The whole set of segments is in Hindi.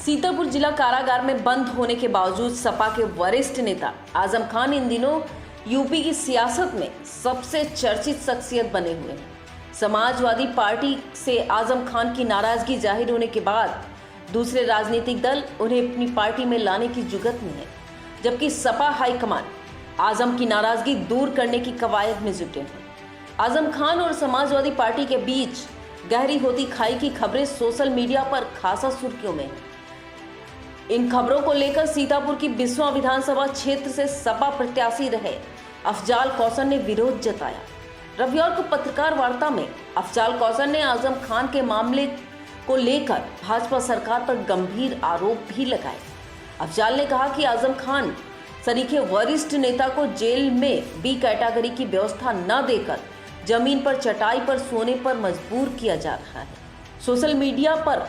सीतापुर जिला कारागार में बंद होने के बावजूद सपा के वरिष्ठ नेता आजम खान इन दिनों यूपी की सियासत में सबसे चर्चित शख्सियत बने हुए हैं। समाजवादी पार्टी से आजम खान की नाराजगी जाहिर होने के बाद दूसरे राजनीतिक दल उन्हें अपनी पार्टी में लाने की जुगत में है, जबकि सपा हाईकमान आजम की नाराजगी दूर करने की कवायद में जुटे हैं। आजम खान और समाजवादी पार्टी के बीच गहरी होती खाई की खबरें सोशल मीडिया पर खासा सुर्खियों में हैं। इन खबरों को लेकर सीतापुर की बिस्वा विधानसभा क्षेत्र से सपा प्रत्याशी रहे अफजाल कौसर ने विरोध जताया। रविवार को पत्रकार वार्ता में अफजाल कौसर ने आजम खान के मामले को लेकर भाजपा सरकार पर गंभीर आरोप भी लगाए। अफजाल ने कहा कि आजम खान सरीखे वरिष्ठ नेता को जेल में बी कैटेगरी की व्यवस्था न देकर जमीन पर चटाई पर सोने पर मजबूर किया जा रहा है। सोशल मीडिया पर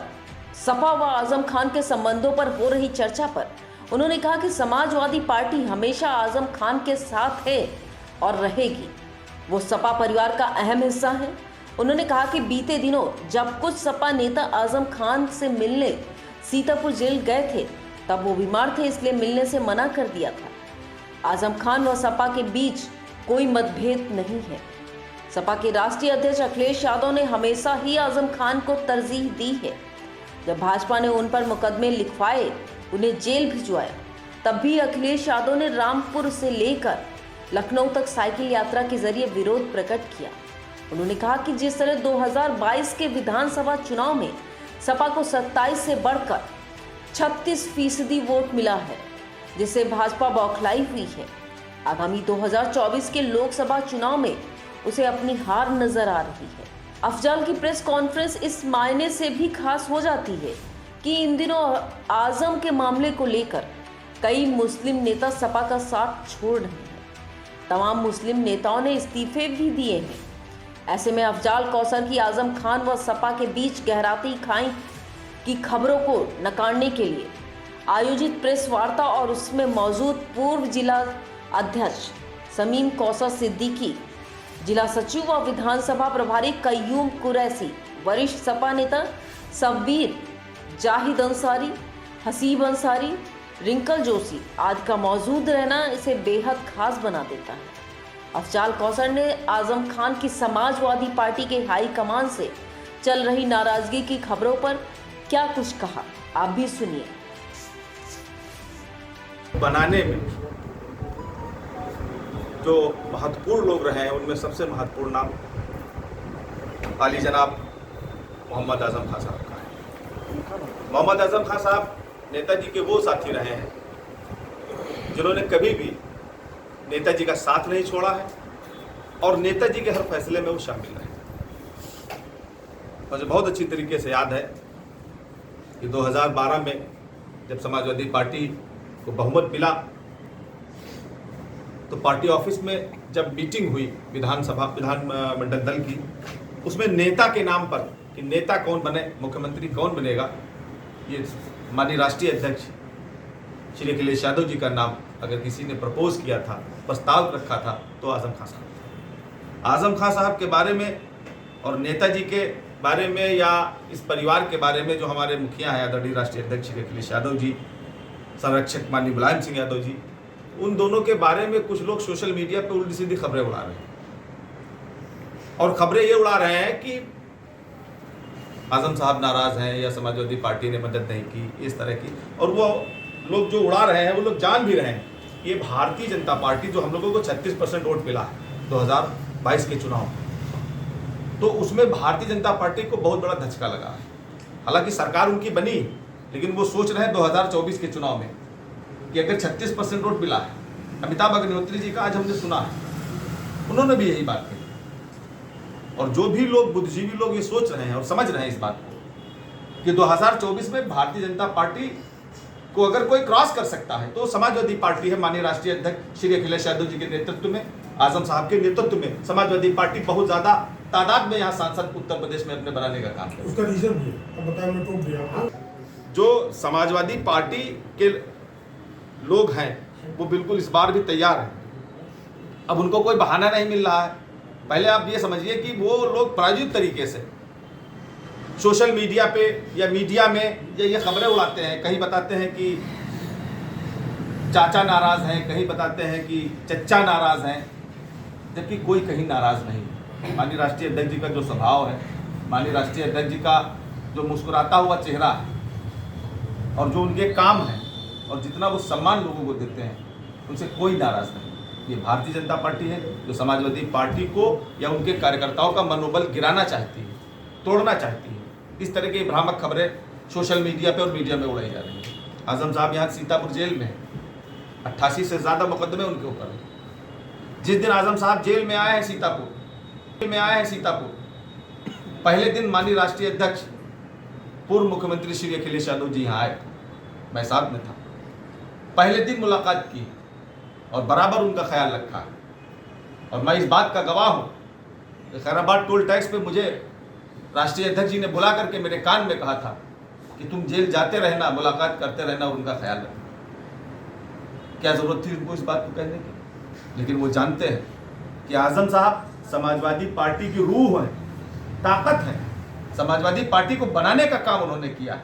सपा व आजम खान के संबंधों पर हो रही चर्चा पर उन्होंने कहा कि समाजवादी पार्टी हमेशा आजम खान के साथ है और रहेगी। वो सपा परिवार का अहम हिस्सा है। उन्होंने कहा कि बीते दिनों जब कुछ सपा नेता आजम खान से मिलने सीतापुर जेल गए थे तब वो बीमार थे, इसलिए मिलने से मना कर दिया था। आजम खान व सपा के बीच कोई मतभेद नहीं है। सपा के राष्ट्रीय अध्यक्ष अखिलेश यादव ने हमेशा ही आजम खान को तरजीह दी है। जब भाजपा ने उन पर मुकदमे लिखवाए, उन्हें जेल भिजवाया, तब भी अखिलेश यादव ने रामपुर से लेकर लखनऊ तक साइकिल यात्रा के जरिए विरोध प्रकट किया। उन्होंने कहा कि जिस तरह 2022 के विधानसभा चुनाव में सपा को 27 से बढ़कर 36% वोट मिला है, जिससे भाजपा बौखलाई हुई है। आगामी 2024 के लोकसभा चुनाव में उसे अपनी हार नजर आ रही है। अफजाल की प्रेस कॉन्फ्रेंस इस मायने से भी खास हो जाती है कि इन दिनों आजम के मामले को लेकर कई मुस्लिम नेता सपा का साथ छोड़ रहे हैं। तमाम मुस्लिम नेताओं ने इस्तीफे भी दिए हैं। ऐसे में अफजाल कौसर की आजम खान व सपा के बीच गहराती खाई की खबरों को नकारने के लिए आयोजित प्रेस वार्ता और उसमें मौजूद पूर्व जिला अध्यक्ष समीम कौसर सिद्दीकी, जिला सचिव व विधानसभा प्रभारी कय्यूम कुरैशी, वरिष्ठ सपा नेता सब्बीर, जाहिद अंसारी, हसीब अंसारी, रिंकल जोशी आदि का मौजूद रहना इसे बेहद खास बना देता है। अफजाल कौसर ने आजम खान की समाजवादी पार्टी के हाईकमान से चल रही नाराजगी की खबरों पर क्या कुछ कहा, आप भी सुनिए। बनाने में जो महत्वपूर्ण लोग रहे हैं उनमें सबसे महत्वपूर्ण नाम आली जनाब मोहम्मद आजम खान साहब का है। मोहम्मद आजम खान साहब नेताजी के वो साथी रहे हैं जिन्होंने कभी भी नेताजी का साथ नहीं छोड़ा है और नेताजी के हर फैसले में वो शामिल रहे। मुझे बहुत अच्छी तरीके से याद है कि 2012 में जब समाजवादी पार्टी को बहुमत मिला तो पार्टी ऑफिस में जब मीटिंग हुई विधानमंडल दल की, उसमें नेता के नाम पर कि नेता कौन बने, मुख्यमंत्री कौन बनेगा, ये माननीय राष्ट्रीय अध्यक्ष श्री अखिलेश यादव जी का नाम अगर किसी ने प्रपोज किया था, प्रस्ताव रखा था, तो आजम खान साहब। आजम खान साहब के बारे में और नेताजी के बारे में या इस परिवार के बारे में जो हमारे मुखिया हैं आदरणीय राष्ट्रीय अध्यक्ष श्री अखिलेश यादव जी, संरक्षक माननीय मुलायम सिंह यादव जी, उन दोनों के बारे में कुछ लोग सोशल मीडिया पे उल्टी सीधी खबरें उड़ा रहे हैं। और खबरें ये उड़ा रहे हैं कि आजम साहब नाराज हैं या समाजवादी पार्टी ने मदद नहीं की, इस तरह की। और वो लोग जो उड़ा रहे हैं वो लोग जान भी रहे हैं ये भारतीय जनता पार्टी जो हम लोगों को 36% वोट मिला है 2022 के चुनाव में, तो उसमें भारतीय जनता पार्टी को बहुत बड़ा धचका लगा है। हालांकि सरकार उनकी बनी, लेकिन वो सोच रहे हैं 2024 के चुनाव में कि अगर 36% वोट मिला है, अमिताभ अग्निहोत्री जी का आज हमने सुना है, उन्होंने भी यही बात कही। और जो भी लोग बुद्धिजीवी लोग ये सोच रहे हैं और समझ रहे हैं इस बात को कि 2024 में भारतीय जनता पार्टी को अगर कोई क्रॉस कर सकता है तो समाजवादी पार्टी है। माननीय राष्ट्रीय अध्यक्ष श्री अखिलेश यादव जी के नेतृत्व में, आजम साहब के नेतृत्व में समाजवादी पार्टी बहुत ज्यादा तादाद में यहाँ सांसद उत्तर प्रदेश में अपने बनाने का काम है। उसका रीजन भी अब बताया, मैं टोक दिया। जो समाजवादी पार्टी के लोग हैं वो बिल्कुल इस बार भी तैयार हैं। अब उनको कोई बहाना नहीं मिल रहा है। पहले आप ये समझिए कि वो लोग प्रायोजित तरीके से सोशल मीडिया पे या मीडिया में ये खबरें उड़ाते हैं, कहीं बताते हैं कि चाचा नाराज हैं, कहीं बताते हैं कि चच्चा नाराज हैं, जबकि कोई कहीं नाराज नहीं। माननीय राष्ट्रीय अध्यक्ष जी का जो स्वभाव है, माननीय राष्ट्रीय अध्यक्ष जी का जो मुस्कुराता हुआ चेहरा है और जो उनके काम है और जितना वो सम्मान लोगों को देते हैं, उनसे कोई नाराज नहीं। ये भारतीय जनता पार्टी है जो समाजवादी पार्टी को या उनके कार्यकर्ताओं का मनोबल गिराना चाहती है, तोड़ना चाहती है। इस तरह की भ्रामक खबरें सोशल मीडिया पे और मीडिया में उड़ाई जा रही है। आजम साहब यहाँ सीतापुर जेल में हैं, 88 से ज़्यादा मुकदमे उनके ऊपर हैं। जिस दिन आजम साहब जेल में आए हैं सीतापुर, पहले दिन माननीय राष्ट्रीय अध्यक्ष पूर्व मुख्यमंत्री श्री अखिलेश यादव जी यहाँ आए थे, मैं साथ में था। पहले दिन मुलाकात की और बराबर उनका ख्याल रखा और मैं इस बात का गवाह हूँ कि खैराबाद टोल टैक्स पे मुझे राष्ट्रीय अध्यक्ष जी ने बुला करके मेरे कान में कहा था कि तुम जेल जाते रहना, मुलाकात करते रहना और उनका ख्याल रखना। क्या ज़रूरत थी उनको इस बात को कहने की? लेकिन वो जानते हैं कि आजम साहब समाजवादी पार्टी की रूह है, ताकत है। समाजवादी पार्टी को बनाने का काम उन्होंने किया,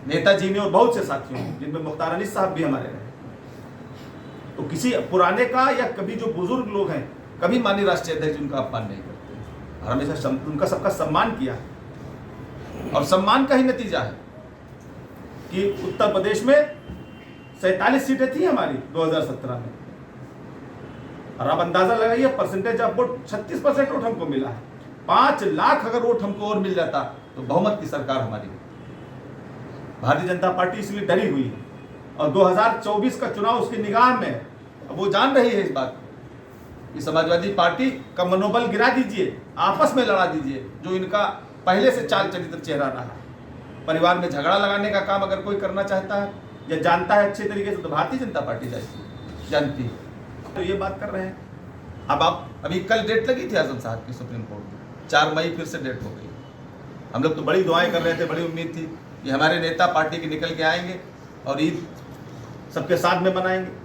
नेताजी ने और बहुत से साथियों ने, जिनमें मुख्तार अनीस साहब भी हमारे रहे। तो किसी पुराने का या कभी जो बुजुर्ग लोग हैं, कभी माननीय राष्ट्रीय अध्यक्ष उनका अपमान नहीं करते और हमेशा उनका सबका सम्मान किया है। और सम्मान का ही नतीजा है कि उत्तर प्रदेश में 47 सीटें थी हमारी 2017 में, और आप अंदाजा लगाइए परसेंटेज ऑफ वोट 36% वोट हमको मिला है। 5 लाख अगर वोट हमको और मिल जाता तो बहुमत की सरकार हमारी। भारतीय जनता पार्टी इसलिए डरी हुई है और 2024 का चुनाव उसकी निगाह में, वो जान रही है इस बात कि समाजवादी पार्टी का मनोबल गिरा दीजिए, आपस में लड़ा दीजिए, जो इनका पहले से चाल चरित्र चेहरा रहा। परिवार में झगड़ा लगाने का काम अगर कोई करना चाहता है या जानता है अच्छे तरीके से, तो भारतीय जनता पार्टी जानती है। तो ये बात कर रहे हैं। अब आप अभी कल डेट लगी थी आजम साहब की सुप्रीम कोर्ट में, 4 मई फिर से डेट हो गई। हम लोग तो बड़ी दुआएं कर रहे थे, बड़ी उम्मीद थी कि हमारे नेता पार्टी के निकल के आएंगे और ईद सबके साथ में मनाएंगे।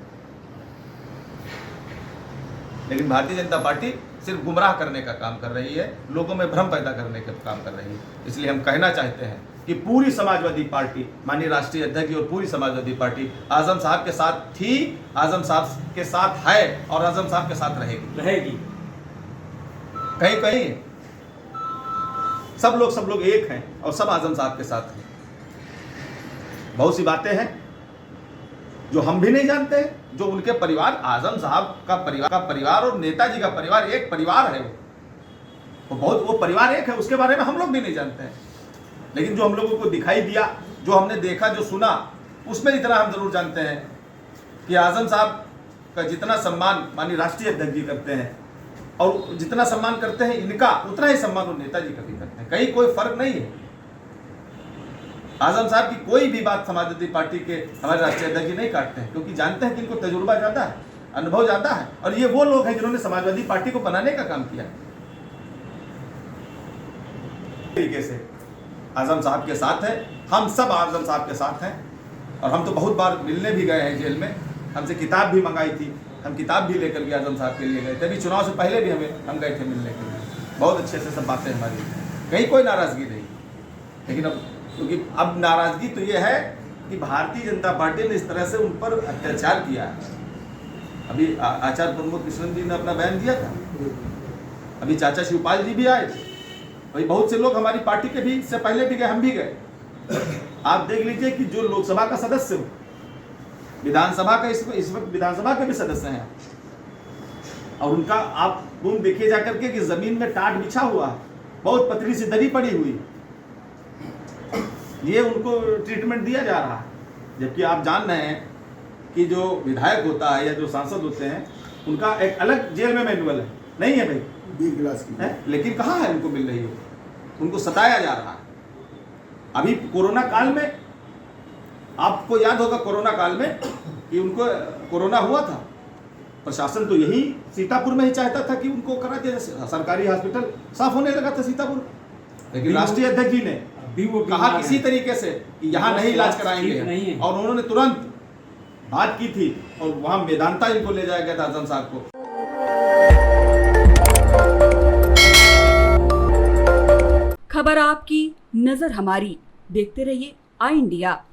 लेकिन भारतीय जनता पार्टी सिर्फ गुमराह करने का काम कर रही है, लोगों में भ्रम पैदा करने का काम कर रही है। इसलिए हम कहना चाहते हैं कि पूरी समाजवादी पार्टी, माननीय राष्ट्रीय अध्यक्ष और पूरी समाजवादी पार्टी आजम साहब के साथ थी, आजम साहब के साथ है और आजम साहब के साथ रहेगी। कहीं कहीं सब लोग एक हैं और सब आजम साहब के साथ हैं। बहुत सी बातें हैं जो हम भी नहीं जानते, जो उनके परिवार, आजम साहब का परिवार और नेताजी का परिवार एक परिवार है। वो परिवार एक है, उसके बारे में हम लोग भी नहीं जानते हैं। लेकिन जो हम लोगों को दिखाई दिया, जो हमने देखा, जो सुना, उसमें इतना हम जरूर जानते हैं कि आजम साहब का जितना सम्मान माननीय राष्ट्रीय अध्यक्ष जी करते हैं और जितना सम्मान करते हैं इनका, उतना ही सम्मान वो नेताजी का भी करते हैं। कहीं कोई फर्क नहीं है। आजम साहब की कोई भी बात समाजवादी पार्टी के हमारे राष्ट्रीय अध्यक्ष जी नहीं काटते हैं, क्योंकि जानते हैं कि इनको तजुर्बा ज़्यादा है, अनुभव ज़्यादा है, और ये वो लोग हैं जिन्होंने समाजवादी पार्टी को बनाने का काम किया। तरीके से आजम साहब के साथ है, हम सब आजम साहब के साथ हैं। और हम तो बहुत बार मिलने भी गए हैं जेल में, हमसे किताब भी मंगाई थी, हम किताब भी लेकर के आजम साहब के लिए गए थे। अभी चुनाव से पहले भी हम गए थे मिलने के लिए। बहुत अच्छे से सब बातें हमारी, कहीं कोई नाराज़गी नहीं। लेकिन अब क्योंकि अब नाराज़गी तो ये है कि भारतीय जनता पार्टी ने इस तरह से उन पर अत्याचार किया है। अभी आचार्य प्रमोद कृष्णन जी ने अपना बयान दिया था, अभी चाचा शिवपाल जी भी आए थे, भाई बहुत से लोग हमारी पार्टी के भी से पहले भी गए, हम भी गए। आप देख लीजिए कि जो लोकसभा का सदस्य हो, विधानसभा का इस वक्त विधानसभा के भी सदस्य हैं, और उनका आप गुम देखिए जाकर के कि जमीन में टाट बिछा हुआ, बहुत पतली सी दरी पड़ी हुई, ये उनको ट्रीटमेंट दिया जा रहा है। जबकि आप जान रहे हैं कि जो विधायक होता है या जो सांसद होते हैं, उनका एक अलग जेल में मैनुअल है, नहीं है भाई, 20 गिलास की है, लेकिन कहाँ है उनको मिल रही है, उनको सताया जा रहा है। अभी कोरोना काल में, आपको याद होगा कोरोना काल में कि उनको कोरोना हुआ था, प्रशासन तो यही सीतापुर में ही चाहता था कि उनको करा दिया, सरकारी हॉस्पिटल साफ होने लगा था सीतापुर, लेकिन राष्ट्रीय अध्यक्ष जी ने कहा किसी तरीके से कि यहाँ नहीं इलाज कराएंगे, और उन्होंने तुरंत बात की थी और वहाँ मेदांता इनको ले जाया गया था आजम साहब को। खबर आपकी, नजर हमारी। देखते रहिए आई इंडिया।